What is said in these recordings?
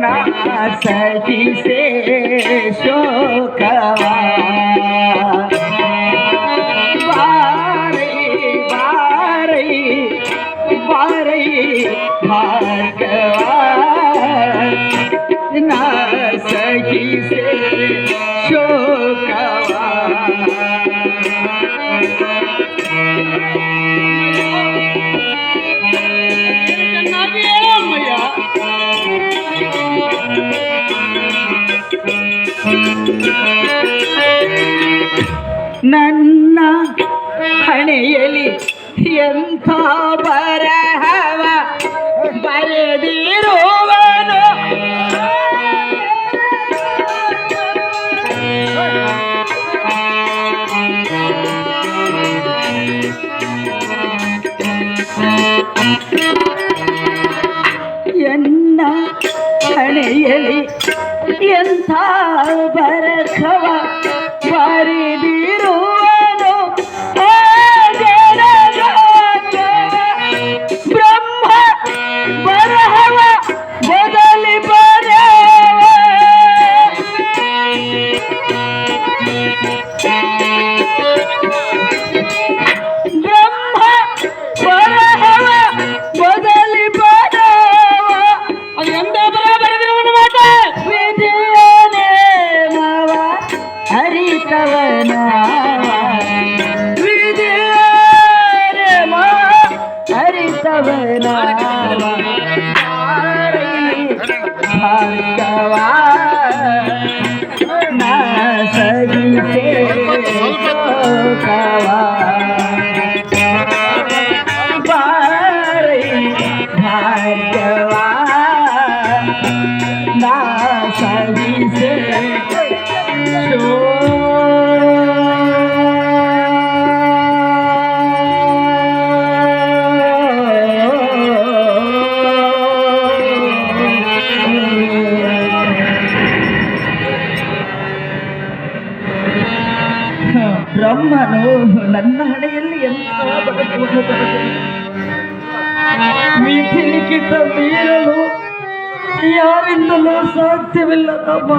ನಾ ಸಹಿಸೆ ಶೋಕವ ಬಾರೈ ಬಾರೈ ಬಾರೈ ಭಾರ್ಗವ ನಾ ಸಹಿಸೆ ಶೋಕವ ನನ್ನ ಹಣೆಯಲ್ಲಿ ಎಂಥ ಬರಹವ ಬರೆದಿರುವನು ಎನ್ನ ಹಣೆಯಲ್ಲಿ ಎಂಥ ಬರಹವ ಬರೆದಿರುವನು ಬ್ರಹ್ಮ ಬರಹವ ಬದಲಿ ಬರವ ಬ್ರಹ್ಮ ಬರಹವ ಬದಲಿ ಬರವ ಅದು ಎಂತ ಬರಹ ಬರೆದಿರುವನು ಮಾತ ವಿದ್ಯಾನೇಮವ ಹರಿತವನ ವಿದ್ಯಾನೇಮ ಹರಿತವನ ಭಾರ್ಗವ ನಾ ಸಹಿಸೆ ಶೋಕವ ಬಾರೈ ಭಾರ್ಗವ ನಾ ಸಹಿಸೆ ಬ್ರಹ್ಮನು ನನ್ನ ಹಣೆಯಲ್ಲಿ ಎಂಥ ಬಡತನವನ್ನು ಬರೆದನು. ವಿಧಿ ಲಿಖಿತ ಮೀರಲು ಯಾರಿಂದಲೂ ಸಾಧ್ಯವಿಲ್ಲ ರಾಮ.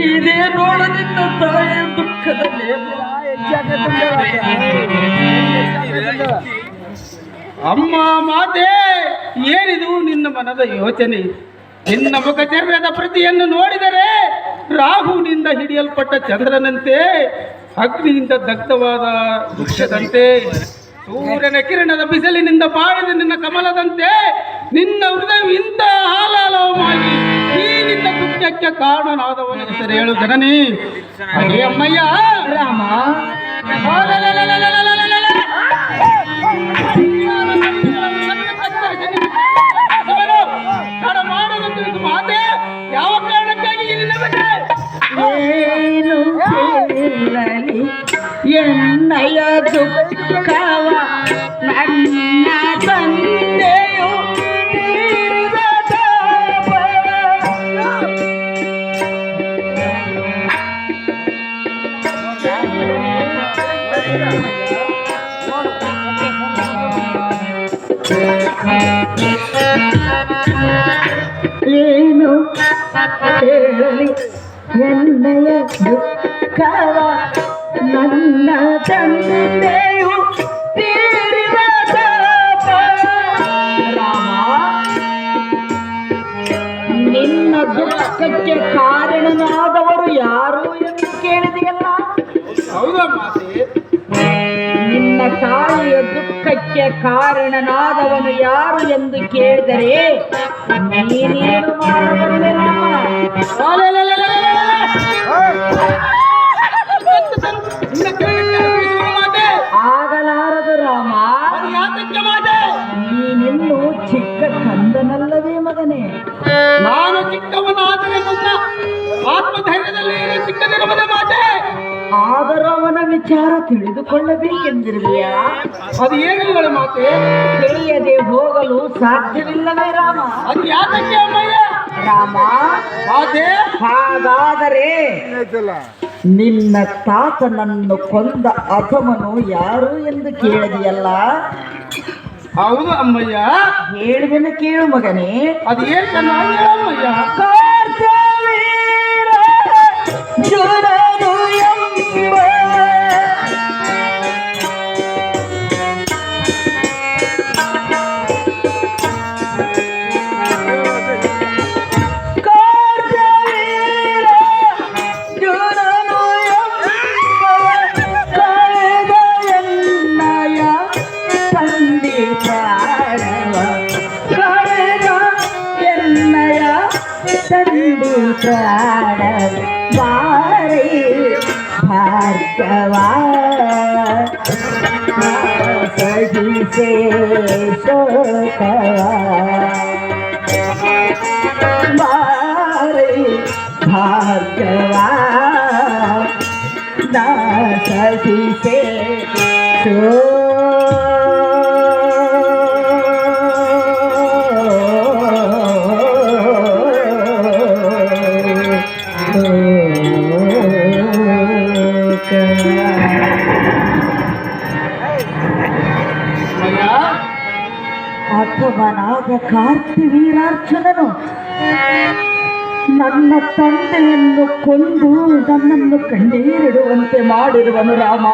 ಇದೇ ನೋಡದಿಂದ ತಾಯಿಯ ದುಃಖದಲ್ಲಿ ಅಮ್ಮ ಮಾತೆ, ಏನಿದು ನಿನ್ನ ಮನದ ಯೋಚನೆ? ನಿನ್ನ ಮುಖಚರ್ಯದ ಪ್ರತಿಯನ್ನು ನೋಡಿದರೆ ರಾಹುವಿನಿಂದ ಹಿಡಿಯಲ್ಪಟ್ಟ ಚಂದ್ರನಂತೆ, ಅಗ್ನಿಯಿಂದ ದಗ್ಧವಾದ ವೃಕ್ಷದಂತೆ, ಸೂರ್ಯನ ಕಿರಣದ ಬಿಸಿಲಿನಿಂದ ಬಾಳಿದ ನಿನ್ನ ಕಮಲದಂತೆ ನಿನ್ನ ಹೃದಯ ಇಂಥ ಹಾಲಾಲವವಾಗಿ ಈ ನಿನ್ನ ದುಃಖಕ್ಕೆ ಕಾರಣನಾದವನ ಹೆಸರು ಹೇಳು ಜನನಿ. ಅದೇ ಅಮ್ಮಯ್ಯ ರಾಮ. ಮಾತೆ, ಯಾವ ಕಾರಣಕ್ಕಾಗಿ ಏನು ಕೇಳಲಿ ಎನ್ನಯ ದುಃಖವ ನನ್ನ ತಂದೆಯು ತೀರಿದ ತಾಪ. ಏನು ಹೇಳಲಿ ಎನ್ನಯ ದುಃಖವ ನನ್ನ ತಂದೆಯು ತೀರಿದ ತಾಪ. ನಿನ್ನ ದುಃಖಕ್ಕೆ ಕಾರಣನಾದವರು ಯಾರು ಎಂದು ಕೇಳಿದೆಯಲ್ಲ? ಹೌದಾ ಮಾತೆ? ನಿನ್ನ ತಾಯಿಯ ದುಃಖಕ್ಕೆ ಕಾರಣನಾದವನು ಯಾರು ಎಂದು ಕೇಳಿದರೆ ನೀನೇನು ಮಾಡಬಲ್ಲೆ ರಾಮ? ಆಗಲಾರದು ರಾಮ. ನೀನಿನ್ನು ಚಿಕ್ಕ ಕಂದನಲ್ಲವೇ ಮಗನೇ? ನಾನು ಚಿಕ್ಕವನಾದರೆ ನನ್ನ ಆತ್ಮಧೈರ್ಯದಲ್ಲಿ ಚಿಕ್ಕದಿರಬಹುದೇ ಮಾತೆ? ಆದರೂ ಅವನ ವಿಚಾರ ತಿಳಿದುಕೊಳ್ಳಬೇಕೆಂದಿರುವೆಯಾ? ಅದು ಏನಿಲ್ಲ ಮಾತೆ? ತಿಳಿಯದೆ ಹೋಗಲು ಸಾಧ್ಯವಿಲ್ಲವೇ ರಾಮ? ಅದು ಯಾತಕ್ಕೆ ಅಮ್ಮಯ್ಯ? ರಾಮ ಮಾತೆ, ಹಾಗಾದರೆ ನಿನ್ನ ತಾತನನ್ನು ಕೊಂದ ಅಧಮನು ಯಾರು ಎಂದು ಕೇಳಿದೆಯಲ್ಲ? ಹೌದು ಅಮ್ಮಯ್ಯ. ಹೇಳಿದನ್ನು ಕೇಳು ಮಗನೇ. ಅದು ಏನ್ ಚೆನ್ನಾಗಿ ಅಮ್ಮಯ್ಯ. ಕಾರ್ತವೀರ ಜುರನು ಎಂಬ ಬಾರಿ ಭಾರ್ಗವ ಸಹಿಸೇ ಶೋಕವ ಬಾರಿ ಭಾರ್ಗವ ಸಹಿಸೇ ಅಥವನಾದ ಕಾರ್ತಿವೀರಾರ್ಜುನನು ನನ್ನ ತಂದೆಯನ್ನು ಕೊಂದು ನನ್ನನ್ನು ಕಣ್ಣೀರಿಡುವಂತೆ ಮಾಡಿರುವನು ರಾಮ.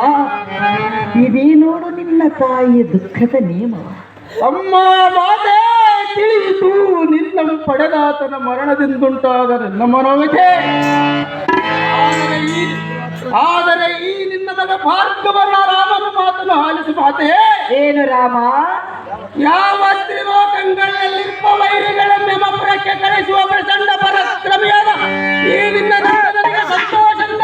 ಇದೇ ನೋಡು ನಿನ್ನ ತಾಯಿಯ ದುಃಖದ ನಿಯಮ. ಅಮ್ಮ ಮಾತೆ ತಿಳಿಯಿತು. ನಿನ್ನ ಪಡೆದಾತನ ಮರಣದಿಂದುಂಟಾದ ನನ್ನ ಮನೋವಿದೆ. ಆದರೆ ಈ ನಿನ್ನ ಮಗ ಭಾರ್ಗವನ ರಾಮನ ಮಾತನ್ನು ಆಲಿಸು ಮಾತೆ. ಏನು ರಾಮ? ಯಾವ ತ್ರಿಲೋಕಗಳಲ್ಲಿರುವ ವೈರಿಗಳ ಮೆಮಪುರಕ್ಕೆ ಕಳಿಸುವ ಪ್ರಚಂಡ ಪರಾಕ್ರಮಿಯಾದ ಈ ನಿನ್ನ ನನಗೆ ಸಂತೋಷದಿಂದ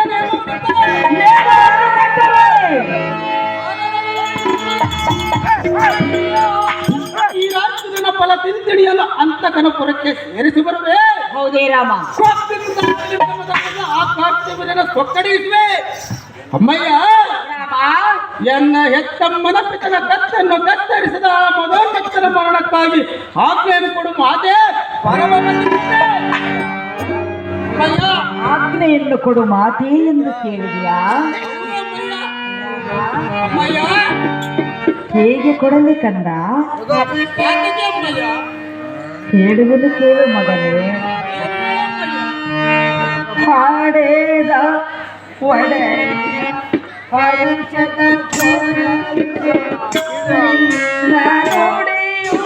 ಈ ರಾಜ್ಯದ ಫಲ ತಿಂತಿಣಿಯಲು ಅಂತಕನಪುರಕ್ಕೆ ಸೇರಿಸಿ ಬರುವೆ. ಹೌದೇ ರಾಮ? ಆ ಕಾರ್ತಿವೀರನ ಸೊಕ್ಕಡಿಸುವೆ. ಅಮ್ಮಯ್ಯ, ಎನ್ನ ಹೆತ್ತಮ್ಮನ ಪಿತನ ಕತ್ತನ್ನು ಕತ್ತರಿಸಿದ ಆ ಮನೋಕತ್ತನ ಮರಣಕ್ಕಾಗಿ ಆಜ್ಞೆಯನ್ನು ಕೊಡು ಮಾತೆ. ಆಜ್ಞೆಯನ್ನು ಕೊಡು ಮಾತೆ ಎಂದು ಕೇಳಿದೆಯಾ? ಹೇಗೆ ಕೊಡಲಿ ಕಂದ? ಹೇಳುವುದು ಕೇಳು ಮಗನೇ. ಹಾಡೇದ ಒಡೆ ಹರುಷದ ನೋಡೆಯು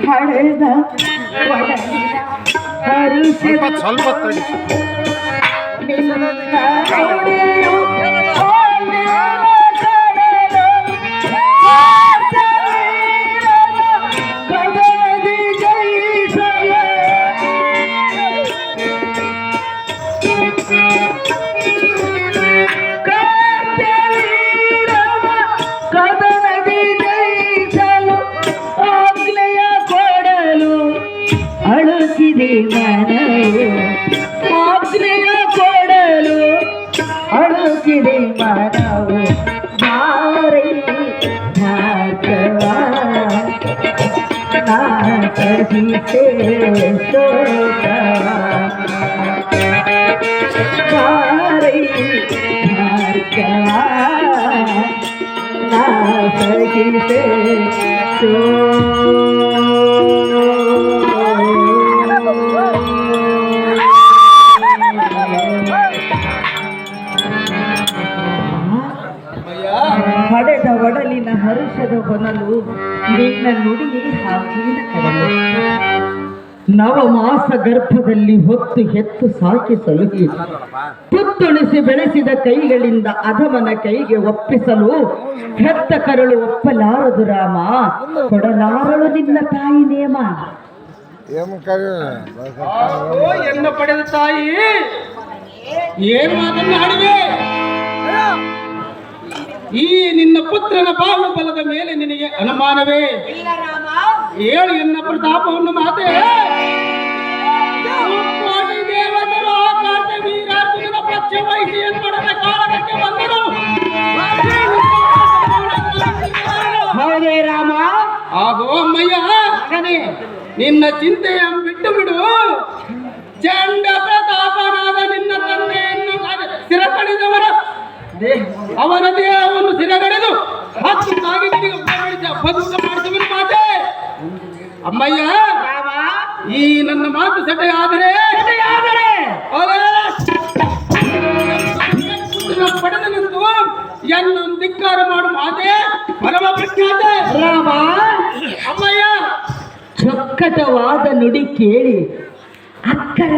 ಹಳೆದ ಒಡಲಿನ ಹರುಷದ ಸ್ವಲ್ಪ ತಡಿ. ಅಳುಕಿದೆ ಮನವು ಆಜ್ಞೆಯ ಕೊಡಲು ಅಳುಕಿದೆ ಮನವು ಬಾರಿ ಭಾರ್ಗವ ಸಹಿಸೇ ಶೋಕವ ಬಾರಿ ಭಾರ್ಗವ ಸಹಿಸೇ ಹಡೆದ ಒಡಲಿನ ಹರುಷದ ಹೊನಲು ನಿನ್ನ ನುಡಿಯೇ ಹಾಕಿನ ಕಡಲು. ನವಮಾಸ ಗರ್ಭದಲ್ಲಿ ಹೊತ್ತು ಹೆತ್ತು ಸಾಕಿ ಸಲುಹಿ ತುತ್ತುಣಿಸಿ ಬೆಳೆಸಿದ ಕೈಗಳಿಂದ ಅಧಮನ ಕೈಗೆ ಒಪ್ಪಿಸಲು ಹೆತ್ತ ಕರಳು ಒಪ್ಪಲಾರದು ರಾಮ. ಕೊಡಲಾರಳು ನಿನ್ನ ತಾಯಿ ನೇಮ. ಎನ್ನ ಪಡೆದ ತಾಯಿ ಏನು ಮಾತನ್ನು ಆಡುವೆ? ಈ ನಿನ್ನ ಪುತ್ರನ ಬಾಹುಬಲದ ಮೇಲೆ ನಿನಗೆ ಅನುಮಾನವೇ? ಹೇಳು ಎನ್ನ ಪ್ರತಾಪವನ್ನು ಮಾತೆ. ದೇವತೆಗಳು ಆಕಾಶ ವೀರಾರ್ಜುನನ ಪಕ್ಷ ವಹಿಸಿ ಎನ್ನೊಡನೆ ಕಾಳಗಕ್ಕೆ ಬಂದರು. ಆಗೋ ಅಮ್ಮಯ್ಯ, ಮಗನೇ ನಿನ್ನ ಚಿಂತೆಯ ಬಿಟ್ಟು ಬಿಡು. ಚಂಡ ಪ್ರತಾಪನಾದ ನಿನ್ನ ತಂದೆಯನ್ನು ಸಿರಕಡಿದವರ ಅವನ ದೇಹವನ್ನು ಸಿರಗಡೆದು 10 ಕಾಗಿಗಳಿಗೆ ಬದುಕ ಮಾಡಿಸುವ ಮಾತೆ. ಅಮ್ಮಯ್ಯ, ಈ ನನ್ನ ಮಾತು ಸಟೆ ಆದರೆ ಪಡೆದ ನಿಂತು ಎನ್ನು ಧಿಕ್ಕಾರ ಮಾಡು ಮಾತೆ ಪರಮ ಪ್ರಖ್ಯಾತೆ. ರಾಮ, ಅಮ್ಮಯ್ಯ, ಚೊಕ್ಕಟವಾದ ನುಡಿ ಕೇಳಿ ಅಕ್ಕರ